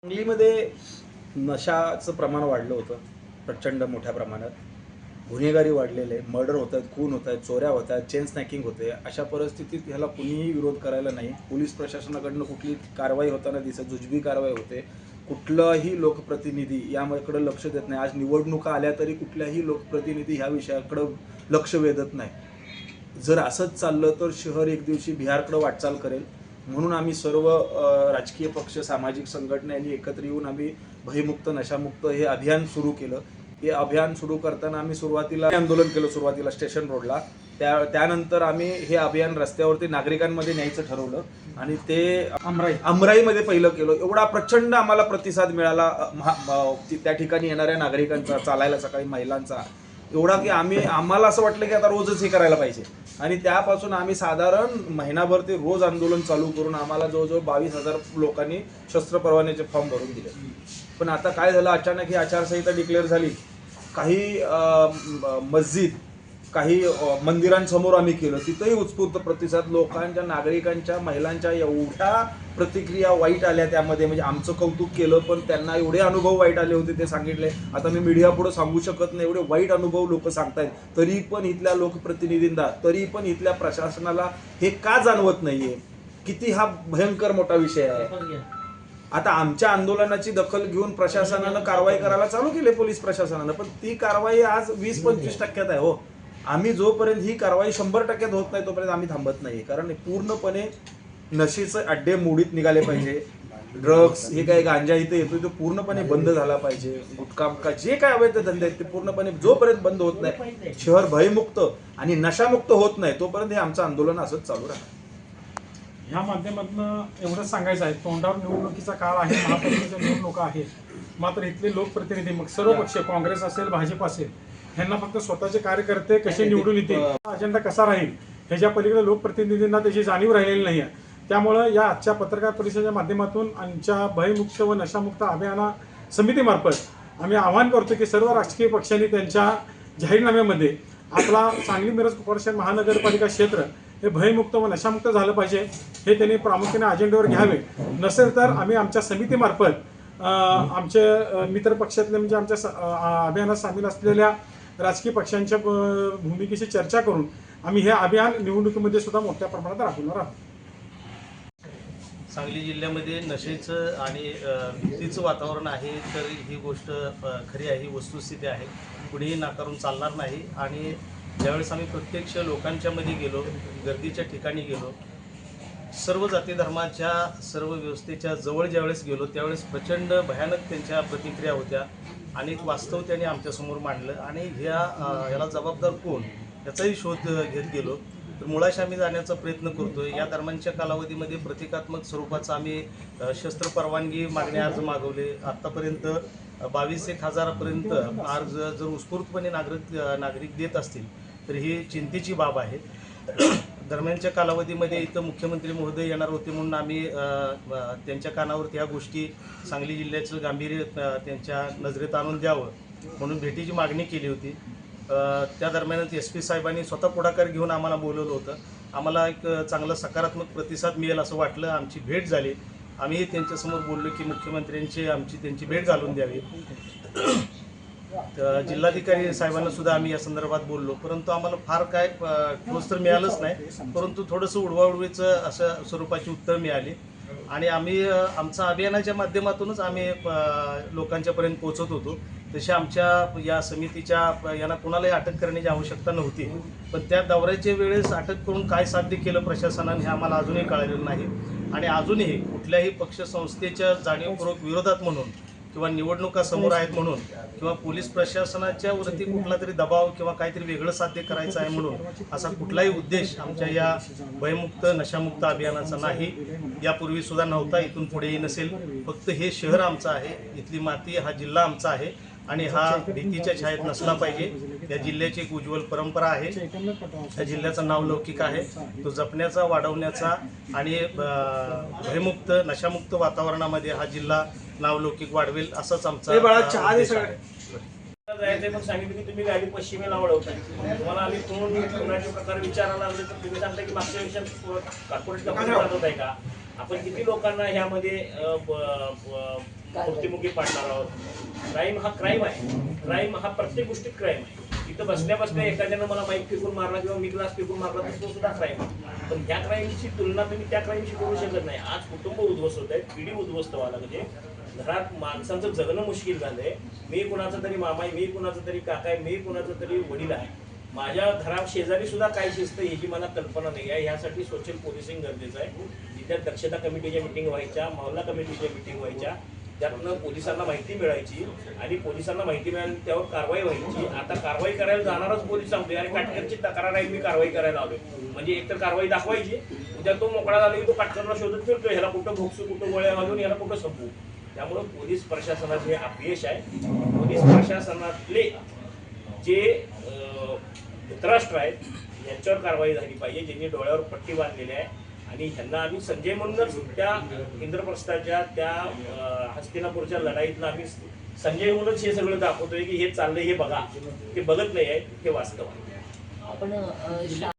सांगलीमध्ये नशाचं प्रमाण वाढलं होतं प्रचंड मोठ्या प्रमाणात. गुन्हेगारी वाढलेले आहे, मर्डर होत आहेत, खून होत आहेत, चोऱ्या होत आहेत, चेन स्नॅकिंग होते. अशा परिस्थितीत ह्याला कुणीही विरोध करायला नाही. पोलीस प्रशासनाकडनं कुठली कारवाई होताना दिसत, जुजबी कारवाई होते. कुठलाही लोकप्रतिनिधी याकडे लक्ष देत नाही. आज निवडणुका आल्या तरी कुठल्याही लोकप्रतिनिधी ह्या विषयाकडे लक्ष वेधत नाही. जर असंच चाललं तर शहर एक दिवशी बिहारकडे वाटचाल करेल. म्हणून आम्ही सर्व राजकीय पक्ष, सामाजिक संघटना यांनी एकत्र येऊन आम्ही भयमुक्त, नशामुक्त हे अभियान सुरू केलं. हे अभियान सुरू करताना आम्ही सुरुवातीला आंदोलन केलं, सुरुवातीला स्टेशन रोडला. त्यानंतर आम्ही हे अभियान रस्त्यावरती नागरिकांमध्ये न्यायचं ठरवलं आणि ते अमराईमध्ये पहिलं केलं. एवढा प्रचंड आम्हाला प्रतिसाद मिळाला त्या ठिकाणी येणाऱ्या नागरिकांचा, चालायला सकाळी महिलांचा, एवढा की आम्हाला असं वाटलं की आता रोजच हे करायला पाहिजे. आणि त्यापासून आम्ही साधारण महिनाभर ते रोज आंदोलन चालू करून आम्हाला जवळजवळ 22,000 लोकांनी शस्त्र परवान्याचे फॉर्म भरून दिले. पण आता काय झालं, अचानक ही आचारसंहिता डिक्लेअर झाली. काही मस्जिद, काही मंदिरांसमोर आम्ही केलं, तिथंही उत्स्फूर्त प्रतिसाद, लोकांच्या, नागरिकांच्या, महिलांच्या एवढ्या प्रतिक्रिया वाईट आल्या त्यामध्ये. म्हणजे आमचं कौतुक केलं पण त्यांना एवढे अनुभव वाईट आले होते, ते सांगितले. आता मी मीडिया पुढे सांगू शकत नाही, एवढे वाईट अनुभव लोक सांगतायत. तरी पण इथल्या लोकप्रतिनिधींना, तरी पण इथल्या प्रशासनाला हे का जाणवत नाहीये? किती हा भयंकर मोठा विषय आहे. आता आमच्या आंदोलनाची दखल घेऊन प्रशासनानं कारवाई करायला चालू केली, पोलीस प्रशासनानं. पण ती कारवाई आज 20-25% आहे. हो, आम्ही जोपर्यंत ही कारवाई 100% होत नाही तोपर्यंत आम्ही थांबत नाही. कारण पूर्णपणे नशेचे अड्डे मोडीत निघाले पाहिजे. ड्रग्स, हे काय गांजा इथे येतो तो पूर्णपणे बंद झाला पाहिजे. गुटखा, जे काय अवैध धंदे आहेत ते पूर्णपणे जोपर्यंत बंद होत नाही, शहर भयमुक्त आणि नशामुक्त होत नाही, तोपर्यंत हे आमचं आंदोलन असंच चालू राहणार. ह्या माध्यमातून एवढंच सांगायचं आहे, तोंडावर निवडणुकीचा काळ आहे, महापालिकेच्या निवडणुका आहेत. मात्र इथले लोकप्रतिनिधी, मग सर्व पक्ष, काँग्रेस असेल, भाजप असेल, ह्यांना फक्त स्वतःचे कार्यकर्ते कसे निवडून येतील, अजेंडा कसा राहील, ह्याच्या पलीकडे लोकप्रतिनिधींना त्याची जाणीव राहिलेली नाही आहे. त्यामुळं या आजच्या पत्रकार परिषदेच्या माध्यमातून आमच्या भयमुक्त व नशामुक्त अभियाना समितीमार्फत आम्ही आवाहन करतो की सर्व राजकीय पक्षांनी त्यांच्या जाहीरनाम्यामध्ये आपला सांगली मिरज कॉर्पोरेशन महानगरपालिका क्षेत्र हे भयमुक्त व नशामुक्त झालं पाहिजे, हे त्यांनी प्रामुख्याने अजेंड्यावर घ्यावे. नसेल तर आम्ही आमच्या समितीमार्फत आमचे मित्र पक्षातले, म्हणजे आमच्या अभियानात सामील असलेल्या राजकीय पक्षांच्या भूमिकेशी चर्चा करून आम्ही हे अभियान निवडणुकीमध्ये सुद्धा मोठ्या प्रमाणात राबवणार आहोत. सांगली जिल्ह्यामध्ये नशेचं आणि भीतीचं वातावरण आहे, तर ही गोष्ट खरी आहे, ही वस्तुस्थिती आहे, कुणीही नाकारून चालणार नाही. आणि ज्यावेळेस आम्ही प्रत्यक्ष लोकांच्या मध्ये गेलो, गर्दीच्या ठिकाणी गेलो, सर्व जाती धर्माच्या, सर्व व्यवस्थेच्या जवळ ज्यावेळेस गेलो, त्यावेळेस प्रचंड भयानक त्यांच्या प्रतिक्रिया होत्या. आणि एक वास्तव त्यांनी आमच्यासमोर मांडलं आणि ह्याला जबाबदार कोण याचाही शोध घेत गेलो. तर मुळाशी आम्ही जाण्याचा प्रयत्न करतोय. या दरम्यानच्या कालावधीमध्ये प्रतिकात्मक स्वरूपाचा आम्ही शस्त्र परवानगी मागणे अर्ज मागवले. आत्तापर्यंत 22,000-1,000पर्यंत अर्ज जर उत्स्फूर्तपणे नागरिक देत असतील तर ही चिंतेची बाब आहे. दरम्यानच्या कालावधीमध्ये इथं मुख्यमंत्री महोदय येणार होते म्हणून आम्ही त्यांच्या कानावरती ह्या गोष्टी, सांगली जिल्ह्याचं गांभीर्य त्यांच्या नजरेत आणून द्यावं म्हणून भेटीची मागणी केली होती. त्या दरम्यानच SP साहेबांनी स्वतः पुढाकार घेऊन आम्हाला बोलवलं होतं. आम्हाला एक चांगला सकारात्मक प्रतिसाद मिळेल असं वाटलं. आमची भेट झाली. आम्ही त्यांच्यासमोर बोललो की मुख्यमंत्र्यांची त्यांची भेट घालून द्यावी. जिल्हाधिकारी साहेबांना सुद्धा आम्ही या संदर्भात बोललो, परंतु आम्हाला फार काय ठोस तर मिळालंच नाही. परंतु थोडंसं उडवाउडवीचं असं स्वरूपाची उत्तर मिळाली. आणि आम्ही आमच्या अभियानाच्या माध्यमातूनच आम्ही लोकांच्यापर्यंत पोहोचत होतो. तशी आमच्या या समितीच्या यांना कुणालाही अटक करण्याची आवश्यकता नव्हती. पण त्या दौऱ्याच्या वेळेस अटक करून काय साध्य केलं प्रशासनाने हे आम्हाला अजूनही कळलेलं नाही. आणि अजूनही कुठल्याही पक्षसंस्थेच्या जाणीवपूर्वक विरोधात म्हणून, किंवा निवडणुका समोर आहेत म्हणून, किंवा पोलीस प्रशासनाच्या वरती कुठला तरी दबाव किंवा काहीतरी वेगळं साध्य करायचं आहे म्हणून असा कुठलाही उद्देश आमच्या या भयमुक्त नशामुक्त अभियानाचा नाही, यापूर्वी सुद्धा नव्हता, इथून पुढेही नसेल. फक्त हे शहर आमचं आहे, इथली माती, हा जिल्हा आमचा आहे आणि हा भीतीच्या छायेत नसला पाहिजे. या जिल्ह्याची एक उज्ज्वल परंपरा आहे, या जिल्ह्याचं नाव लौकिक आहे. तो जपण्याचा, वाढवण्याचा आणि भयमुक्त नशामुक्त वातावरणामध्ये हा जिल्हा नावलौकिक वाढवेल असंच आमचा जायचंय. मग सांगितलं की तुम्ही गाडी पश्चिमेला वळवताय. तुम्हाला आम्ही कोणाचे प्रकार विचारायला लागले तर तुम्ही सांगता की मागच्या वर्षात कॉर्पोरेट कंपनी जात होत आहे का? आपण किती लोकांना ह्यामध्ये मूर्तिमुखी पाडणार आहोत. क्राईम हा क्राईम आहे. क्राईम हा प्रत्येक गोष्टीत क्राईम आहे. इथं बसल्या बसल्या एखाद्यानं मला माईक फेकून मारला किंवा मी ग्लास फेकून मारला तर तो सुद्धा क्राईम आहे. पण ह्या क्राईमची तुलना तुम्ही त्या क्राईमशी करू शकत नाही. आज कुटुंब उद्ध्वस्त होत आहेत, पिढी उद्ध्वस्त व्हायला म्हणजे घरात माणसांचं जगणं मुश्किल झालंय. मी कुणाचा तरी मामा आहे, मी कुणाचा तरी काका आहे, मी कुणाचा तरी वडील आहे. माझ्या घरात शेजारी सुद्धा काय शिस्त याची मला कल्पना नाही आहे. यासाठी सोशल पोलिसिंग गरजेचं आहे. तिथे दक्षता कमिटीच्या मिटिंग व्हायच्या, मोहल्ला कमिटीच्या मिटिंग व्हायच्या, त्यातनं पोलिसांना माहिती मिळायची आणि पोलिसांना माहिती मिळाली त्यावर कारवाई व्हायची. आता कारवाई करायला जाणारच पोलीस सांगतोय आणि काटकरची तक्रार आहे मी कारवाई करायला आलोय. म्हणजे एकतर कारवाई दाखवायची, उद्या तो मोकळा झाला की तो काटकरला शोधत फिरतोय, ह्याला कुठं भोगसू, कुठं गोळ्या घालून, याला कुठं संपू. त्यामुळं पोलीस प्रशासनाचे हे अपयश आहे. पोलीस प्रशासनातले जे धृतराष्ट्र आहेत यांच्यावर कारवाई झाली पाहिजे, ज्यांनी डोळ्यावर पट्टी बांधलेली आहे. आणि ह्यांना आम्ही संजय म्हणूनच त्या इंद्रप्रस्थाच्या त्या हस्तिनापूरच्या लढाईतला आम्ही संजय म्हणूनच हे सगळं दाखवतोय की हे चाललंय हे बघा. ते बघत नाही आहे, हे वास्तव आहे. आपण